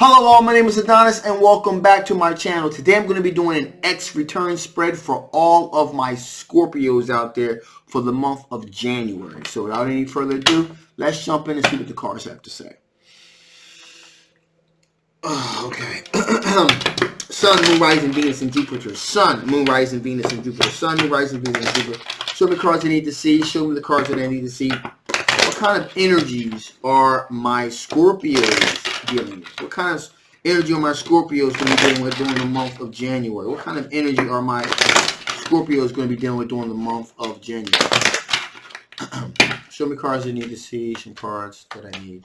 Hello all, my name is Adonis and welcome back to my channel. Today I'm going to be doing an X return spread for all of my Scorpios out there for the month of January. So without any further ado, let's jump in and see what the cards have to say. Okay. Sun, Moon, Rising, Venus, and Jupiter. Sun, Moon, Rising, Venus, and Jupiter. Sun, Moon, Rising, Venus, and Jupiter. Show me the cards I need to see. Show me the cards that I need to see. What kind of energies are my Scorpios dealing with? What kind of energy are my Scorpios going to be dealing with during the month of January? What kind of energy are my Scorpios going to be dealing with during the month of January? Show me cards I need to see. Some cards that I need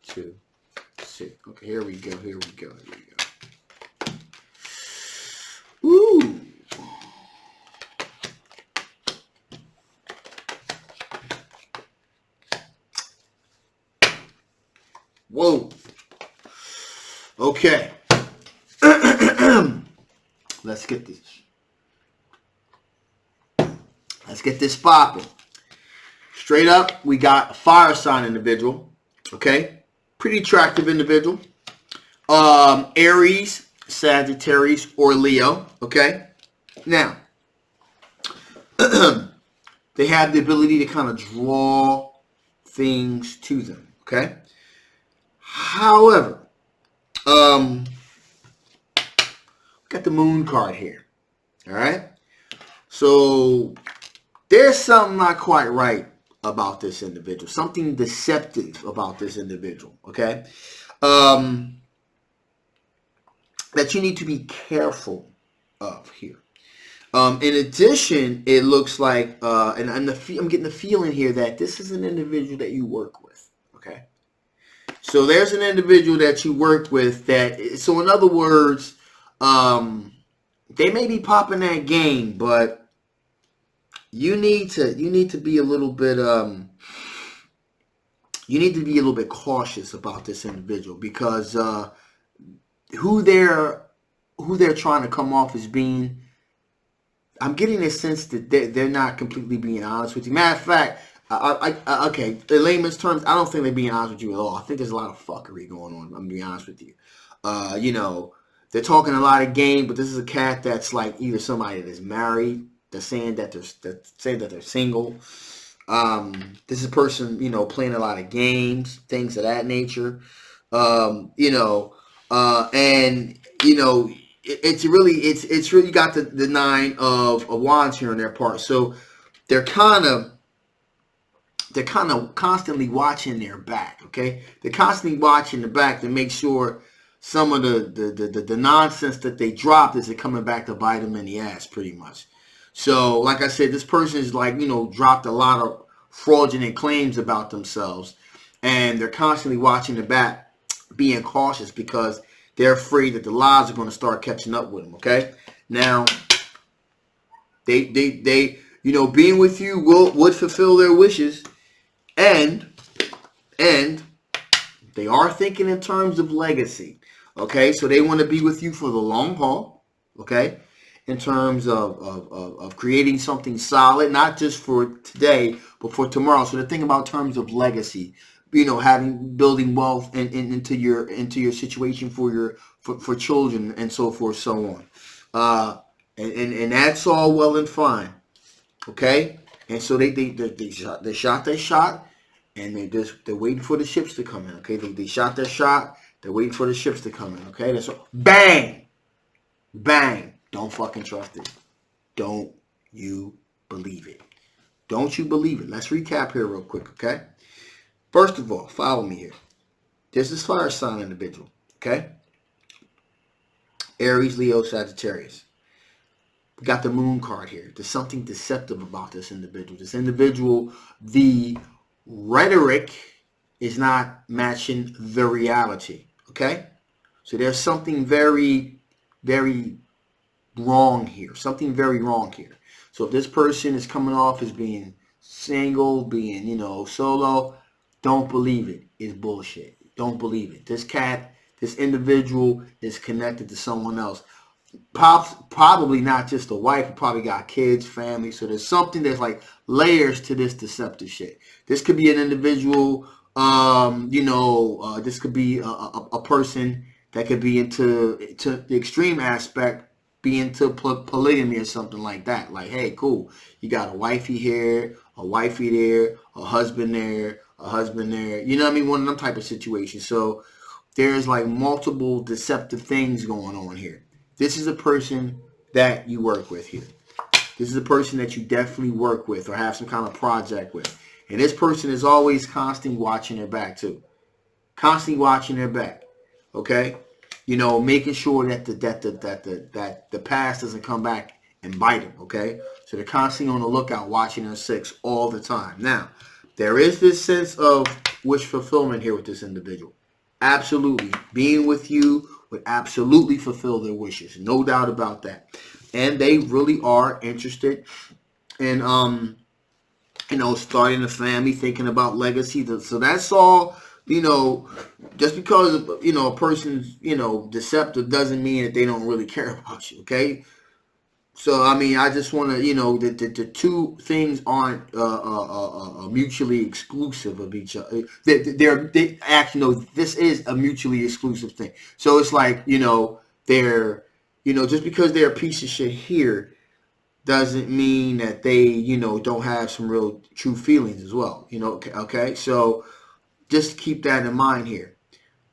to see. Okay, here we go. Here we go. Here we go. Ooh. Whoa. Okay. Let's get this. Let's get this popping. Straight up, we got a fire sign individual. Okay. Pretty attractive individual. Aries, Sagittarius, or Leo. Okay. Now, they have the ability to kind of draw things to them. Okay. However, we got the moon card here. All right. So there's something not quite right about this individual. Something deceptive about this individual. Okay. That you need to be careful of here. In addition, it looks like, and I'm getting the feeling here that this is an individual that you work with. Okay. So there's an individual that you work with that, so in other words, they may be popping that game, but you need to be a little bit, you need to be a little bit cautious about this individual because who they're trying to come off as being, I'm getting a sense that they're not completely being honest with you. Matter of fact, okay, in layman's terms, I don't think they're being honest with you at all. I think there's a lot of fuckery going on. I'm gonna be honest with you. You know, they're talking a lot of game, but this is a cat that's like either somebody that's married, that's saying that they're single. This is a person, you know, playing a lot of games, things of that nature. You know, and you know, it's really got the nine of wands here on their part. So they're kind of constantly watching their back, okay? They're constantly watching the back to make sure some of the nonsense that they dropped isn't coming back to bite them in the ass, pretty much. So, like I said, this person is like, you know, dropped a lot of fraudulent claims about themselves, and they're constantly watching the back, being cautious because they're afraid that the lies are going to start catching up with them, okay? Now, they you know, being with you would fulfill their wishes. And they are thinking in terms of legacy, okay? So they want to be with you for the long haul, okay? In terms of creating something solid, not just for today, but for tomorrow. So the thing about terms of legacy, you know, building wealth into your situation for children and so forth, so on. And that's all well and fine, okay? And so they shot their shot, and they're waiting for the ships to come in. Okay, they shot their shot. They're waiting for the ships to come in. Okay, that's all. Bang, bang. Don't fucking trust it. Don't you believe it? Don't you believe it? Let's recap here real quick. Okay. First of all, follow me here. There's this fire sign individual. Okay. Aries, Leo, Sagittarius. We got the moon card here. There's something deceptive about this individual. This individual, the rhetoric is not matching the reality. Okay? So there's something very, very wrong here. Something very wrong here. So if this person is coming off as being single, being, you know, solo, don't believe it. It's bullshit. Don't believe it. This cat, this individual is connected to someone else. Probably not just a wife, probably got kids, family. So there's something that's like layers to this deceptive shit. This could be an individual, this could be a person that could be into the extreme aspect, be into polygamy or something like that. Like, hey, cool, you got a wifey here, a wifey there, a husband there, a husband there. You know what I mean? One of them type of situations. So there's like multiple deceptive things going on here. This is a person that you work with here. This is a person that you definitely work with or have some kind of project with. And this person is always constantly watching their back too. Constantly watching their back. Okay? You know, making sure that the past doesn't come back and bite them. Okay? So they're constantly on the lookout, watching their six all the time. Now, there is this sense of wish fulfillment here with this individual. Absolutely. Being with you would absolutely fulfill their wishes. No doubt about that. And they really are interested in, you know, starting a family, thinking about legacy. So that's all, you know, just because, you know, a person's, you know, deceptive doesn't mean that they don't really care about you, okay? So, I mean, I just want to, you know, the two things aren't mutually exclusive of each other. They actually, no, this is a mutually exclusive thing. So it's like, you know, they're, you know, just because they're a piece of shit here doesn't mean that they, you know, don't have some real true feelings as well. You know, okay? So just keep that in mind here.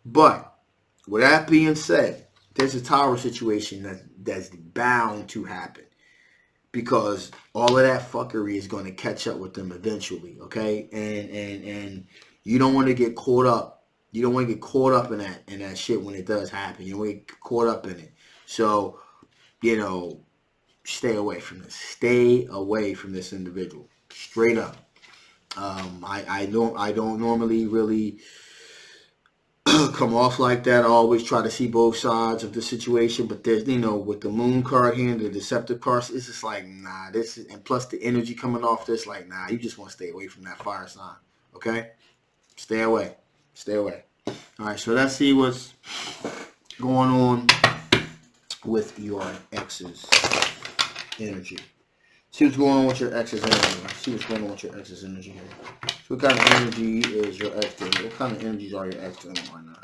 But with that being said, there's a tower situation that's bound to happen because all of that fuckery is going to catch up with them eventually, okay? And you don't want to get caught up. You don't want to get caught up in that shit when it does happen. You don't want to get caught up in it. So, you know, stay away from this. Stay away from this individual. Straight up. I don't normally really come off like that. I always try to see both sides of the situation, but there's, you know, with the moon card here and the deceptive cards, it's just like, nah, this is, and plus the energy coming off this, like, nah, you just want to stay away from that fire sign, okay? Stay away. Stay away. All right, so let's see what's going on with your ex's energy. See what's going on with your ex's energy. See what's going on with your ex's energy here. So what kind of energy is your ex doing? What kind of energies are your ex doing right now?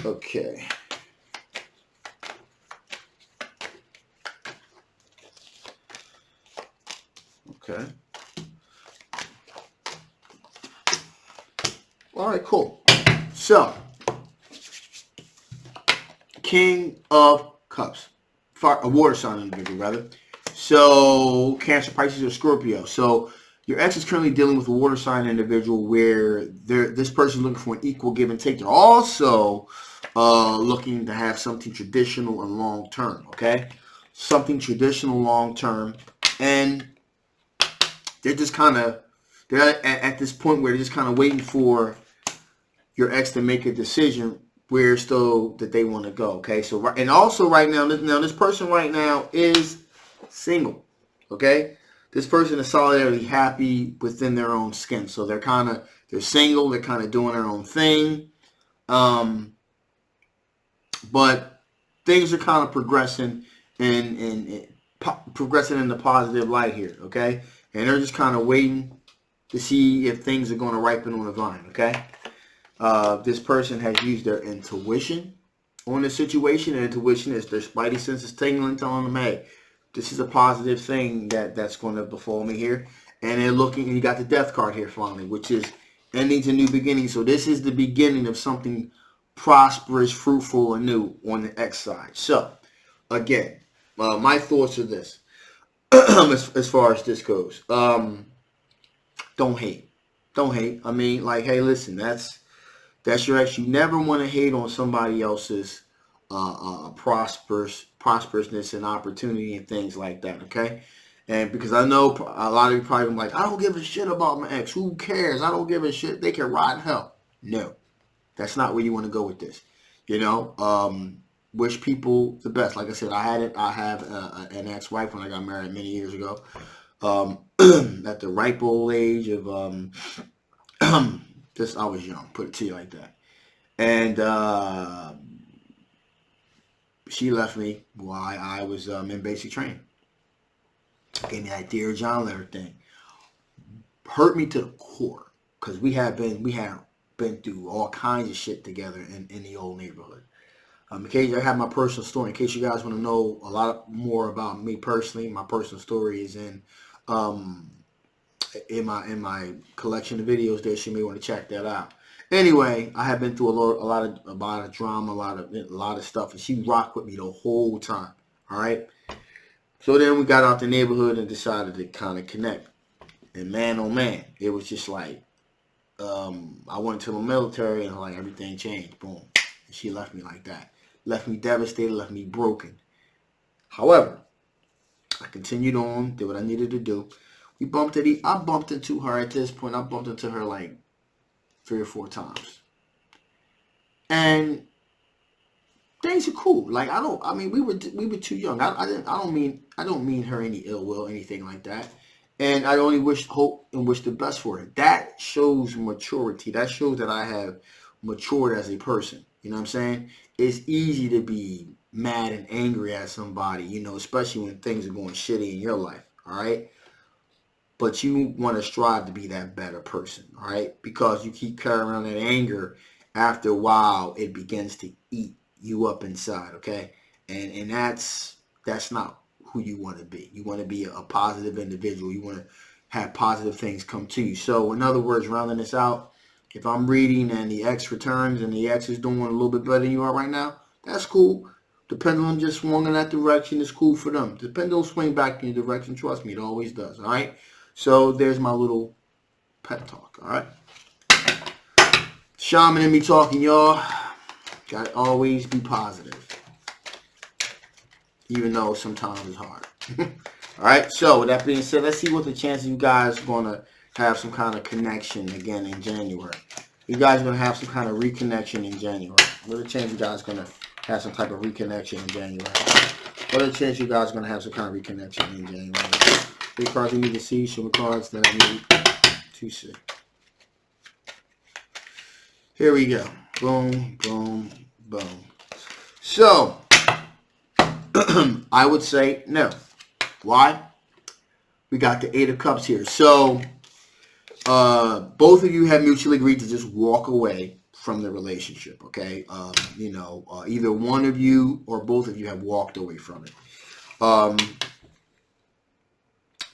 Okay. Okay. All right, cool. So, King of Cups. A water sign individual, rather. So, Cancer, Pisces, or Scorpio. So, your ex is currently dealing with a water sign individual where this person is looking for an equal give and take. They're also looking to have something traditional and long term, okay? Something traditional long term. And they're just kind of, they're at this point where they're just kind of waiting for your ex to make a decision where still that they want to go, okay? So, and also right now this person right now is single, okay? This person is solidarily happy within their own skin. So they're single, they're kind of doing their own thing. But things are kind of progressing and progressing in the positive light here, okay? And they're just kind of waiting to see if things are going to ripen on the vine, okay? This person has used their intuition on the situation. And intuition is their spidey senses tingling, telling them, hey, this is a positive thing that's going to befall me here. And they're looking, and you got the death card here finally, which is endings and new beginnings. So this is the beginning of something prosperous, fruitful, and new on the X side. So, again, my thoughts are this. as far as this goes. Don't hate. Don't hate. I mean, like, hey, listen, that's your ex. You never want to hate on somebody else's prosperousness and opportunity and things like that, okay? And because I know a lot of you probably like, I don't give a shit about my ex. Who cares? I don't give a shit. They can rot in hell. No, that's not where you want to go with this. You know, wish people the best. Like I said, I have an ex-wife when I got married many years ago. At the ripe old age of just I was young, put it to you like that. And she left me while I was in basic training. Gave me that Dear John letter thing. Hurt me to the core because we had been through all kinds of shit together in the old neighborhood. In case I have my personal story, in case you guys want to know a lot more about me personally, my personal story is in my collection of videos there, so you may want to check that out. Anyway, I have been through a lot of drama, a lot of stuff, and she rocked with me the whole time. All right. So then we got out the neighborhood and decided to kind of connect. And man, oh man, it was just like I went to the military and like everything changed. Boom. And she left me like that. Left me devastated, left me broken. However, I continued on, did what I needed to do. I bumped into her at this point. I bumped into her like 3 or 4 times. And things are cool. Like we were too young. I don't mean her any ill will, anything like that. And I only hope and wish the best for her. That shows maturity. That shows that I have matured as a person. You know what I'm saying? It's easy to be mad and angry at somebody, you know, especially when things are going shitty in your life, all right? But you want to strive to be that better person, all right? Because you keep carrying around that anger, after a while, it begins to eat you up inside, okay? And that's not who you want to be. You want to be a positive individual. You want to have positive things come to you. So, in other words, rounding this out, if I'm reading and the X returns and the X is doing a little bit better than you are right now, that's cool. The pendulum just swung in that direction. It's cool for them. The pendulum swing back in your direction. Trust me, it always does. All right. So there's my little pep talk. All right. Shaman and me talking, y'all. Gotta always be positive, even though sometimes it's hard. All right. So with that being said, let's see what the chances you guys are gonna have some kind of connection again in January. You guys are going to have some kind of reconnection in January. What are the chances you guys are going to have some type of reconnection in January? What are the chances you guys are going to have some kind of reconnection in January? 3 cards you need to see, show me cards that I need to see. Here we go. Boom, boom, boom. So, I would say no. Why? We got the 8 of Cups here. So, both of you have mutually agreed to just walk away from the relationship, okay? Either one of you or both of you have walked away from it.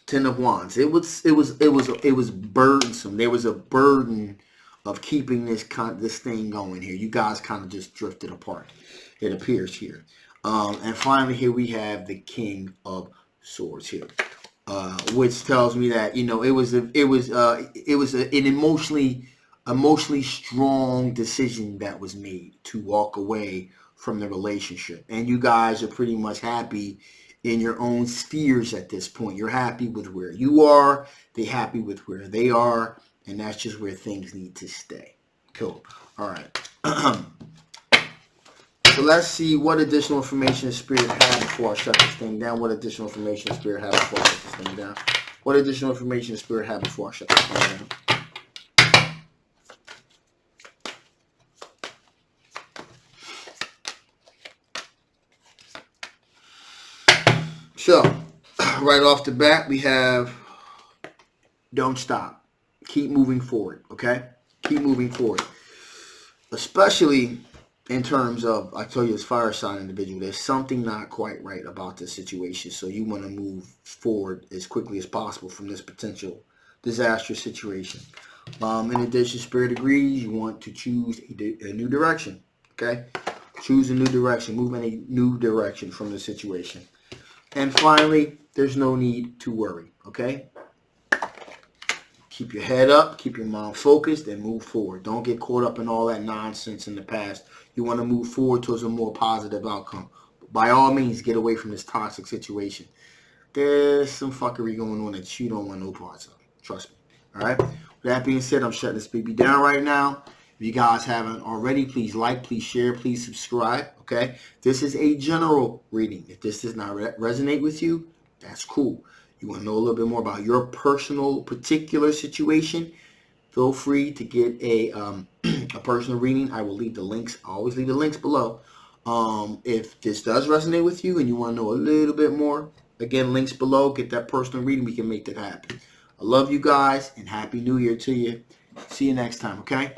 10 of Wands. It was burdensome. There was a burden of keeping this thing going here. You guys kind of just drifted apart. It appears here. And finally, here we have the King of Swords here. Which tells me that it was an emotionally strong decision that was made to walk away from the relationship, and you guys are pretty much happy in your own spheres at this point. You're happy with where you are, they're happy with where they are, and that's just where things need to stay. Cool. All right. So let's see what additional information the Spirit had before I shut this thing down. What additional information the Spirit had before I shut this thing down. What additional information the Spirit had before I shut this thing down. So, right off the bat, we have don't stop. Keep moving forward, okay? Keep moving forward. Especially in terms of, I told you, as fire sign individual, there's something not quite right about this situation. So you want to move forward as quickly as possible from this potential disastrous situation. In addition, Spirit agrees, you want to choose a new direction. Okay? Choose a new direction. Move in a new direction from the situation. And finally, there's no need to worry. Okay? Keep your head up, keep your mind focused, and move forward. Don't get caught up in all that nonsense in the past. You want to move forward towards a more positive outcome. By all means, get away from this toxic situation. There's some fuckery going on that you don't want no parts of. Trust me. All right? With that being said, I'm shutting this baby down right now. If you guys haven't already, please like, please share, please subscribe. Okay? This is a general reading. If this does not resonate with you, that's cool. You want to know a little bit more about your personal particular situation, feel free to get a personal reading. I will leave the links. I always leave the links below. If this does resonate with you and you want to know a little bit more, again, links below. Get that personal reading. We can make that happen. I love you guys and Happy New Year to you. See you next time, okay?